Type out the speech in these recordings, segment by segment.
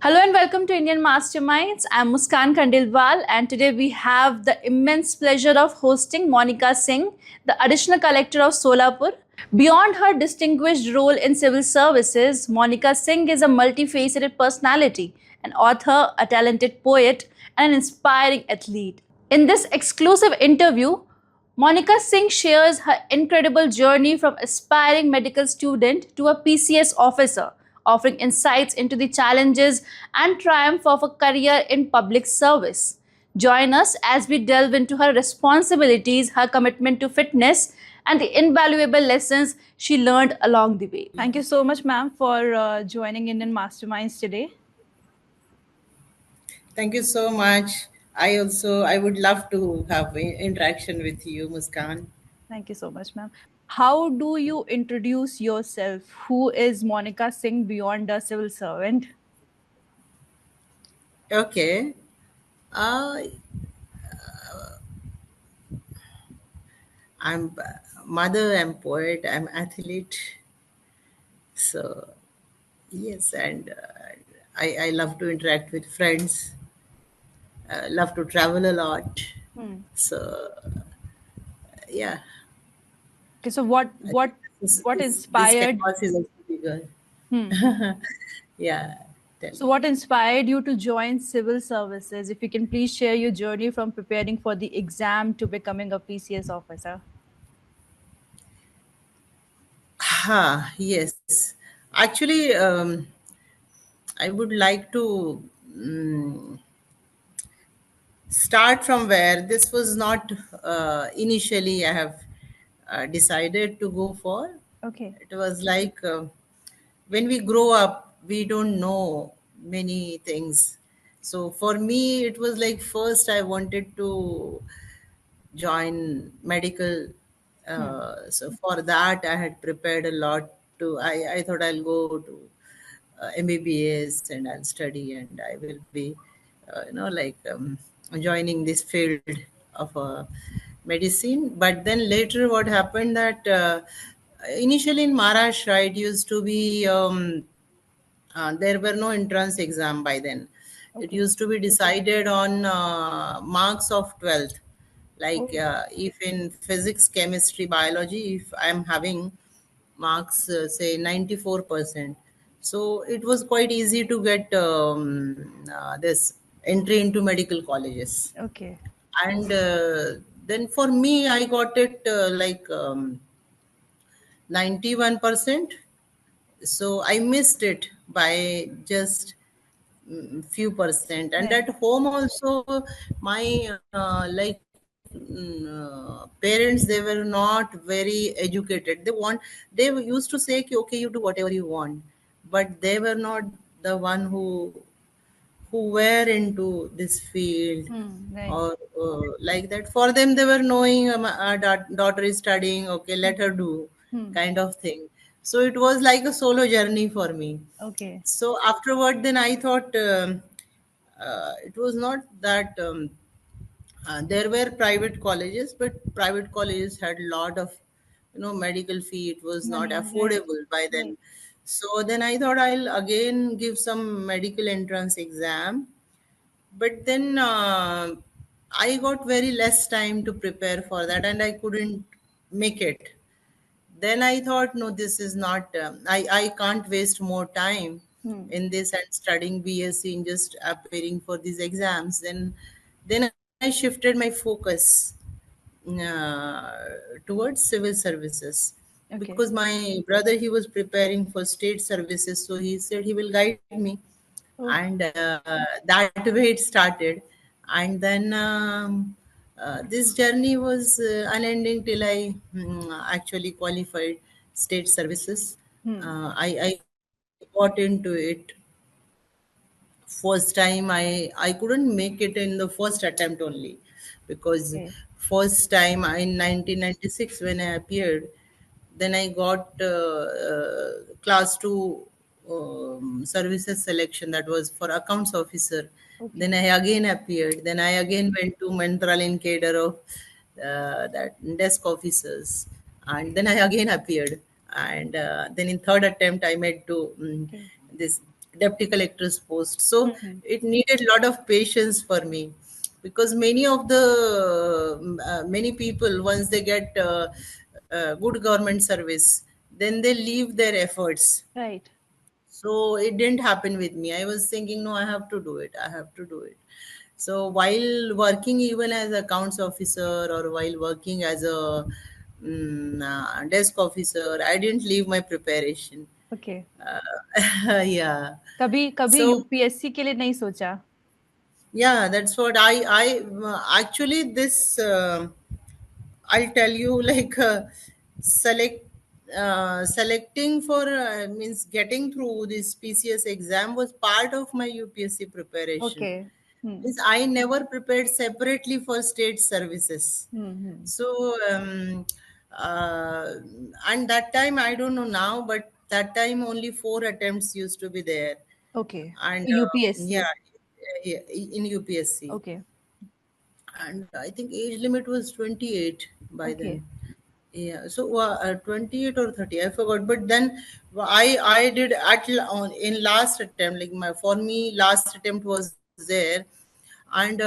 Hello and welcome to Indian Masterminds. I'm Muskan Khandilwal, and today we have the immense pleasure of hosting Monica Singh, the Additional Collector of Solapur. Beyond her distinguished role in civil services, Monica Singh is a multifaceted personality, an author, a talented poet, and an inspiring athlete. In this exclusive interview, Monica Singh shares her incredible journey from aspiring medical student to a PCS officer, offering insights into the challenges and triumph of a career in public service. Join us as we delve into her responsibilities, her commitment to fitness, and the invaluable lessons she learned along the way. Thank you so much, ma'am, for joining Indian Masterminds today. Thank you so much. I would love to have interaction with you, Muskan. Thank you so much, ma'am. How do you introduce yourself? Who is Monica Singh beyond a civil servant? Okay. Uh, I'm mother, I'm poet, I'm athlete. So, yes, and I love to interact with friends, love to travel a lot. So, yeah, Okay, so I think what this inspired? canvas is also bigger. Hmm. Yeah, tell So me. what inspired you to join civil services? If you can please share your journey from preparing for the exam to becoming a PCS officer. Yes. Actually, I would like to mm, start from where this was not initially I have decided to go for. Okay. It was like when we grow up, we don't know many things. So for me, it was like first I wanted to join medical. So for that, I had prepared a lot. I thought I'll go to MBBS and I'll study and I will be, joining this field of medicine. But then later, what happened that initially in Maharashtra, it used to be. There were no entrance exam by then. It Okay. used to be decided on marks of 12th. Like Oh. if in physics, chemistry, biology, if I'm having marks, say 94%, so it was quite easy to get this entry into medical colleges. Okay. And then for me, I got it 91%, so I missed it by just few percent. And Yeah. at home also, my parents, they were not very educated. They used to say, "Ki, okay, you do whatever you want," but they were not the one who were into this field, Right. or like that. For them, they were knowing our daughter is studying, okay, let her do, kind of thing. So it was like a solo journey for me. Okay. So afterward, then I thought it was not that there were private colleges, but private colleges had a lot of, medical fee. It was not Money. Right. affordable by Right. then. So then I thought I'll again give some medical entrance exam, but then I got very less time to prepare for that, and I couldn't make it. Then I thought, no, this is not, I can't waste more time in this and studying BSc and just appearing for these exams. Then I shifted my focus uh, towards civil services, Okay. because my brother, he was preparing for state services, so he said he will guide me. Oh. And that way it started. And then this journey was unending till I actually qualified state services. I got into it first time. I couldn't make it in the first attempt only, because Okay. first time in 1996 when I appeared, then I got class 2 services selection, that was for accounts officer. Okay. Then I again appeared, then I again went to Mantraline cadre of that desk officers, and then I again appeared. And then in third attempt I made to Okay. this deputy collector's post. So Mhm. it needed a lot of patience for me, because many of the many people, once they get good government service, then they leave their efforts. Right. So it didn't happen with me. I was thinking, no, I have to do it. I have to do it. So while working even as accounts officer, or while working as a desk officer, I didn't leave my preparation. Okay. Yeah. कभी कभी So UPSC के लिए नहीं सोचा? yeah, that's what I actually this I'll tell you, like select selecting for means getting through this PCS exam was part of my UPSC preparation. Okay. Hmm. Means I never prepared separately for state services. Hmm. So uh, and that time, I don't know now, but that time only 4 attempts used to be there. Okay. And UPSC. yeah, yeah, in UPSC. Okay. And I think age limit was 28 by okay. then. Yeah, so 28 or 30, I forgot. But then I did on in last attempt, like my for me last attempt was there. And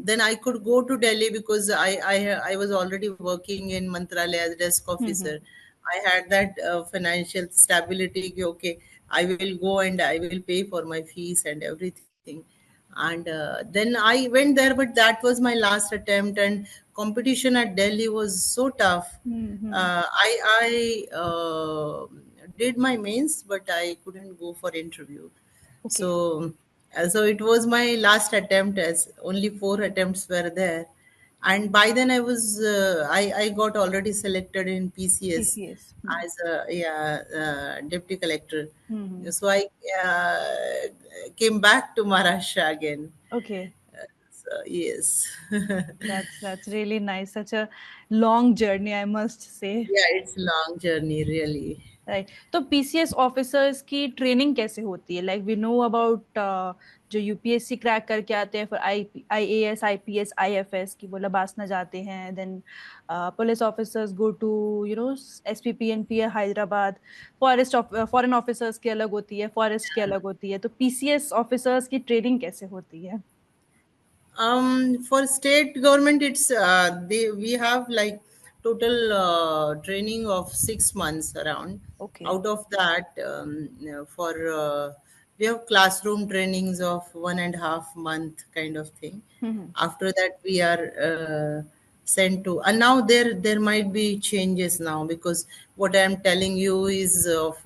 then I could go to Delhi, because I was already working in Mantralaya as desk officer. Hmm. I had that financial stability. Okay, I will go and I will pay for my fees and everything. And then I went there, but that was my last attempt, and competition at Delhi was so tough. Hmm. I did my mains, but I couldn't go for interview. Okay. So it was my last attempt, as only 4 attempts were there. And by then I got already selected in PCS PCS. as a, yeah, deputy collector. Hmm. So I came back to Maharashtra again. Okay. So yes. That's really nice. Such a long journey, I must say. Yeah, it's a long journey, really. Right. तो PCS officers की training कैसे होती है? Like we know about जो UPSC crack करके आते हैं, फिर आईएएस, आईपीएस, आईएफएस की वो लबासना जाते हैं. Then police officers go to SPP NP Hyderabad. Foreign officers की अलग होती है, फॉरेस्ट की अलग होती है. तो पीसीएस ऑफिसर्स की ट्रेनिंग कैसे होती है? For state government, it's we have like total training of 6 months around. Okay. Out of that, for we have classroom trainings of 1.5 month kind of thing. Hmm. After that, we are sent to, and now there might be changes now, because what I am telling you is of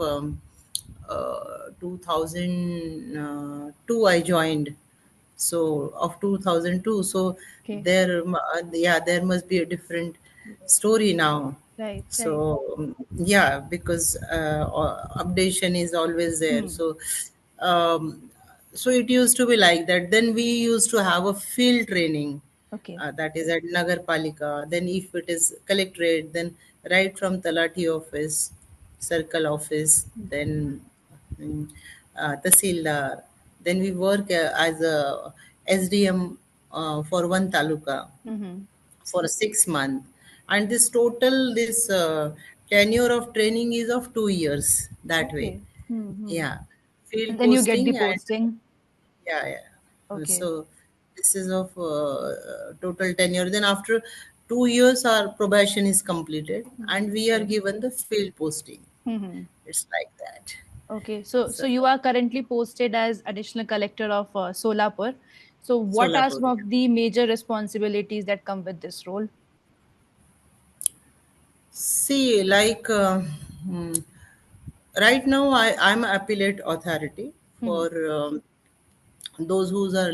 2002 I joined, so of 2002. So okay. yeah, there must be a different story now. Right. So right. yeah, because updation is always there. Hmm. So so it used to be like that. Then we used to have a field training, okay. that is at Nagar Palika. Then if it is collectorate, then right from Talati office, circle office, then Tahsildar. Then we work as a SDM for one taluka hmm. for 6 months. And this tenure of training is of 2 years that okay. way. Hmm. Yeah, field And then you get the posting, and posting. yeah, yeah. Okay. So this is of total tenure. Then after 2 years, our probation is completed, and we are Okay. given the field posting. Mm-hmm. It's like that. Okay. So So you are currently posted as additional collector of Solapur. So what are Solapur, some yeah. of the major responsibilities that come with this role? See, like hmm, right now, I'm appellate authority Mm-hmm. for those whose are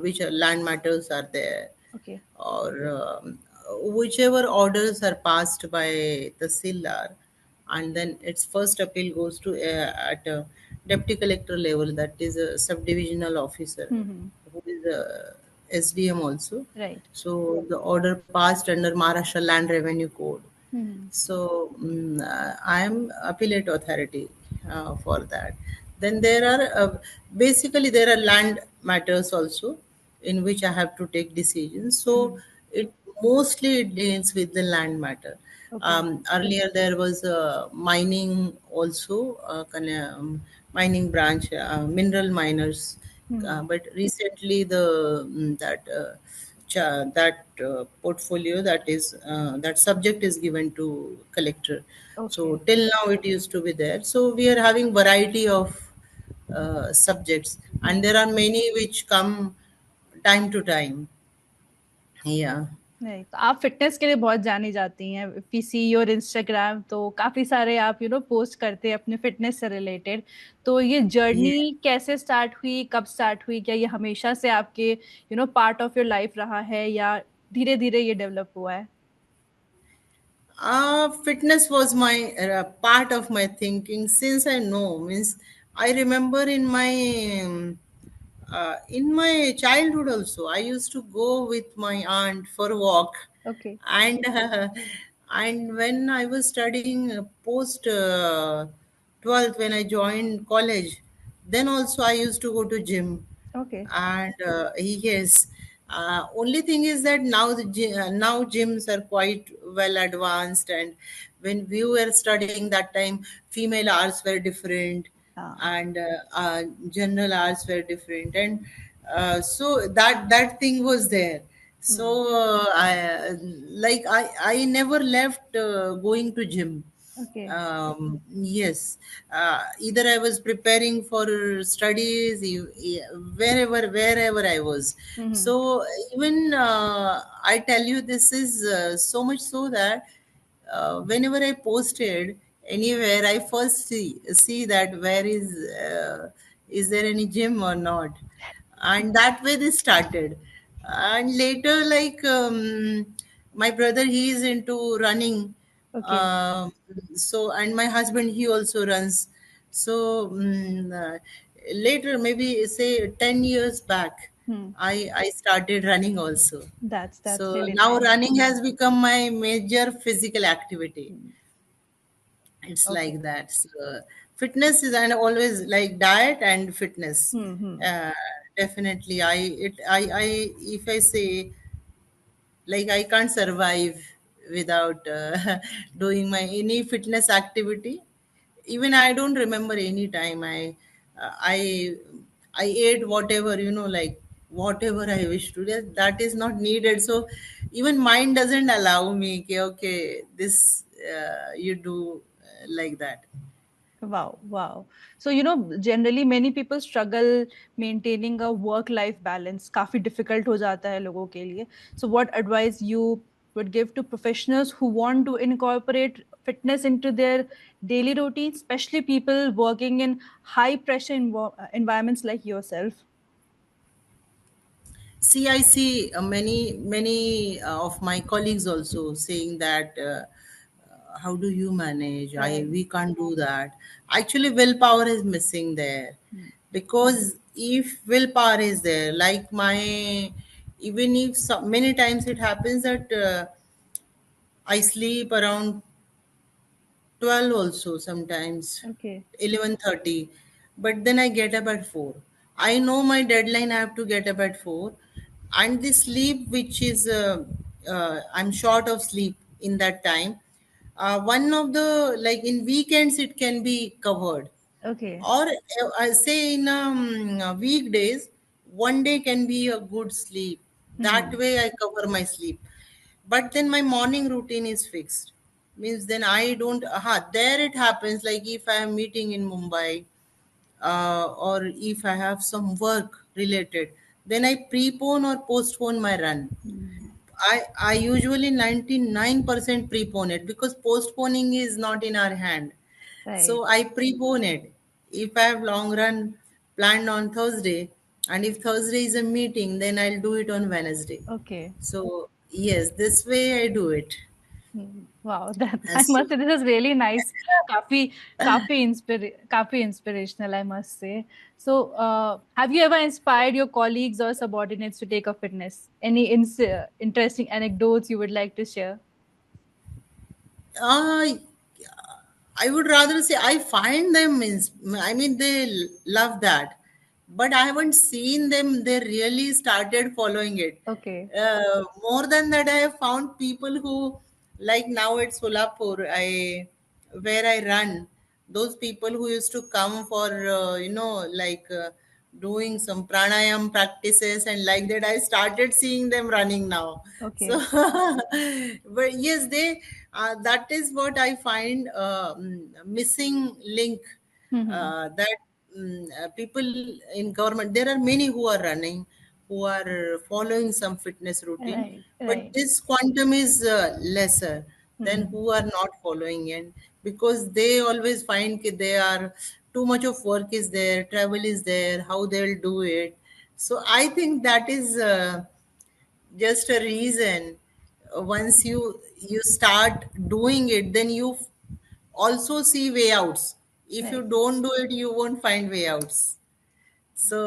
which are land matters are there, Okay. or whichever orders are passed by the SILR, and then its first appeal goes to at a deputy collector level, that is a subdivisional officer Mm-hmm. who is a SDM also. Right. So the order passed under Maharashtra Land Revenue Code. Mm-hmm. So I am appellate authority for that. Then there are basically there are land matters also, in which I have to take decisions. So it mostly it deals with the land matter. Okay. Earlier there was mining also, mining branch, mineral miners. Hmm. But recently that portfolio, that subject is given to collector. So Okay. till now it used to be there. So we are having variety of subjects, and Hmm. there are many which come time to time. Yeah. नहीं तो आप fitness के लिए बहुत जानी जाती हैं, if we see your Instagram तो काफी सारे आप पोस्ट करते हैं अपने फिटनेस से रिलेटेड। तो ये Yeah. जर्नी कैसे स्टार्ट हुई, कब स्टार्ट हुई, क्या ये हमेशा से आपके पार्ट ऑफ योर लाइफ रहा है या धीरे धीरे ये डेवलप हुआ है? Fitness was my part of my thinking since I know. Means I remember in my childhood also. I used to go with my aunt for a walk, okay. and and when I was studying post 12th, when I joined college, then also I used to go to gym. Okay. And yes, only thing is that now now gyms are quite well advanced, and when we were studying that time, female hours were different, हाँ। and general hours were different, and so that thing was there. So hmm. I never left going to gym. Okay. Yes, either I was preparing for studies, wherever I was. Hmm. So even I tell you, this is so much so that whenever I posted anywhere, I first see that where is there any gym or not, and that way they started. And later, like my brother, he is into running, okay. um, so, and my husband, he also runs. So later, maybe say 10 years back, hmm. I started running also. That's So really now nice. running has become my major physical activity. It's okay. like that. So fitness is, and always like diet and fitness. Hmm. Uh, Definitely, I if I say, like, I can't survive without doing my any fitness activity. Even I don't remember any time uh, i I ate whatever, like whatever I wish to. That is not needed. So even mind doesn't allow me, okay, okay, this you do like that. Wow, wow. So, generally many people struggle maintaining a work-life balance. काफी difficult हो जाता है लोगों के लिए. So, what advice you would give to professionals who want to incorporate fitness into their daily routine, especially people working in high-pressure environments like yourself? See, I see many of my colleagues also saying that, how do you manage? I Right. We can't do that. Actually, willpower is missing there, because if willpower is there, like even if many times it happens that I sleep around 12 also, sometimes Okay. 11:30, but then I get up at 4. I know my deadline, I have to get up at 4, and the sleep which is I'm short of sleep in that time. One of the, like, in weekends it can be covered, Okay. or I say in weekdays, one day can be a good sleep. That Hmm. way I cover my sleep. But then my morning routine is fixed. Means then I don't. There it happens. Like if I am meeting in Mumbai, or if I have some work related, then I prepone or postpone my run. Hmm. I usually 99% prepone it, because postponing is not in our hand. Right. So I prepone it. If I have long run planned on Thursday, and if Thursday is a meeting, then I'll do it on Wednesday. Okay. So yes, this way I do it. Wow, that I So must say this is really nice. काफी inspirational, I must say. So, have you ever inspired your colleagues or subordinates to take up fitness? Any interesting anecdotes you would like to share? uh, I would rather say I find them means, I mean, they love that, but I haven't seen them. They really started following it. Okay. More than that, I have found people who like now at Solapur, where I run, those people who used to come for doing some pranayam practices and like that, I started seeing them running now. So, Okay. but yes, they that is what I find missing link, Mm-hmm. that people in government, there are many who are running, who are following some fitness routine, Right, but right. this quantum is lesser than Mm-hmm. who are not following it, because they always find that they are too much of work is there, travel is there, how they'll do it. So I think that is just a reason. Once you start doing it, then you also see way outs. If you Right. don't do it, you won't find way outs. So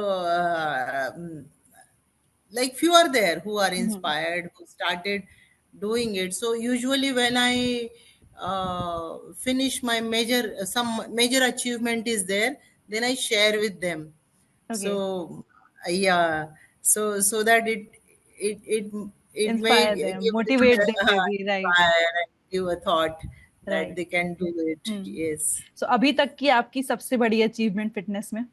like few are there who are Mm-hmm. inspired, who started doing it. So usually when I finish my major, some major achievement is there, then I share with them. Okay. So yeah, so that it it may Inspire them, give them motivate them maybe, right? inspire and give a thought that Right. they can do it. Hmm. Yes. So अभी तक की आपकी सबसे बड़ी achievement fitness में?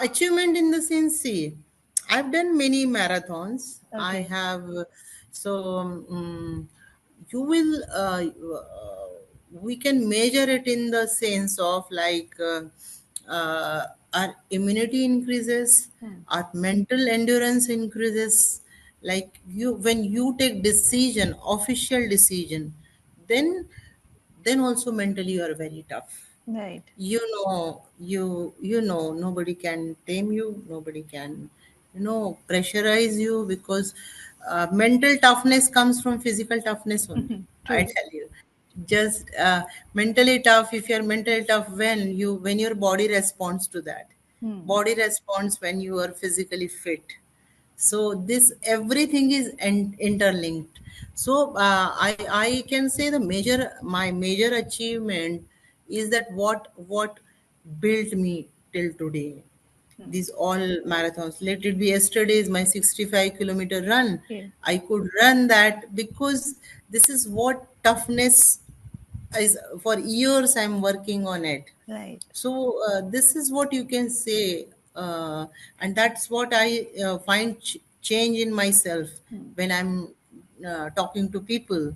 Achievement in the sense, see, I've done many marathons. I Okay. have, so you will, we can measure it in the sense of like our immunity increases, Hmm. our mental endurance increases. Like you, when you take decision, official decision, then then also mentally you are very tough. Right. You know nobody can tame you, nobody can pressurize you, because mental toughness comes from physical toughness only, I True. tell you. Just mentally tough, if you're mentally tough, when your body responds to that, Hmm. body responds when you are physically fit. So this everything is interlinked. So I can say the major my major achievement is that what built me till today. Hmm. These all marathons, let it be yesterday's my 65-kilometer run, Okay. I could run that because this is what toughness is. For years I'm working on it. Right. So this is what you can say, and that's what I find change in myself Hmm. when I'm talking to people.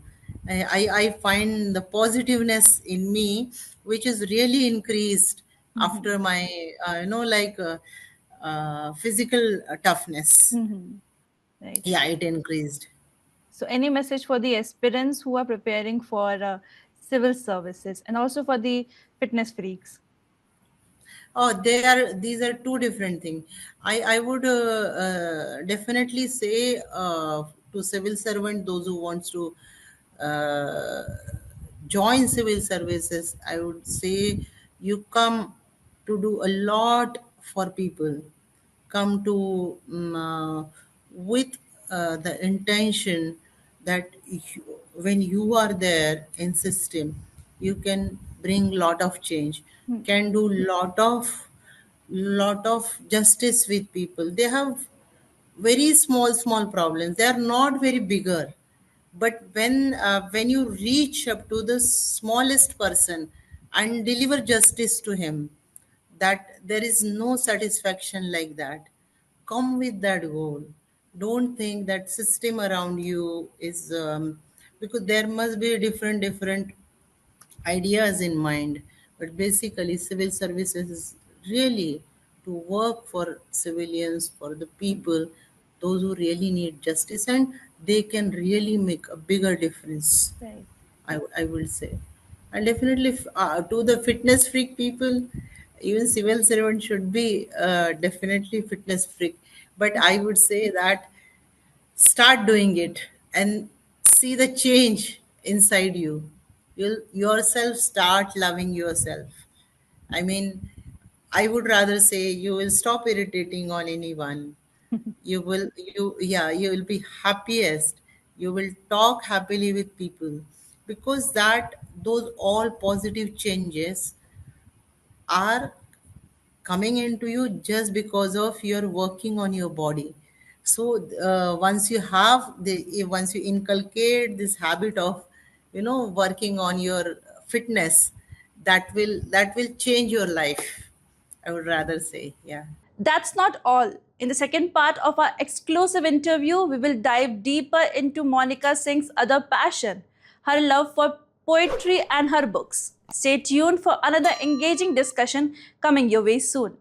I find the positiveness in me, which is really increased Mm-hmm. after my physical toughness. Mm-hmm. Right. Yeah, it increased. So, any message for the aspirants who are preparing for civil services and also for the fitness freaks? Oh, these are two different things. I would definitely say to civil servant, those who wants to uh, join civil services, I would say you come to do a lot for people. Come to with the intention that when you are there in system, you can bring lot of change, Hmm. can do lot of justice with people. They have very small problems, they are not very bigger, but when you reach up to the smallest person and deliver justice to him, that there is no satisfaction like that. Come with that goal. Don't think that system around you is because there must be different ideas in mind. But basically, civil services is really to work for civilians, for the people, those who really need justice, and they can really make a bigger difference. Right. I will say. And definitely to the fitness freak people, even civil servant should be definitely fitness freak. But I would say that start doing it and see the change inside you. You'll yourself start loving yourself. I mean, I would rather say you will stop irritating on anyone. You will be happiest. You will talk happily with people, because that those all positive changes are coming into you just because of your working on your body. So once you have once you inculcate this habit of working on your fitness, that will change your life, I would rather say. Yeah. That's not all. In the second part of our exclusive interview, we will dive deeper into Monica Singh's other passion, her love for poetry and her books. Stay tuned for another engaging discussion coming your way soon.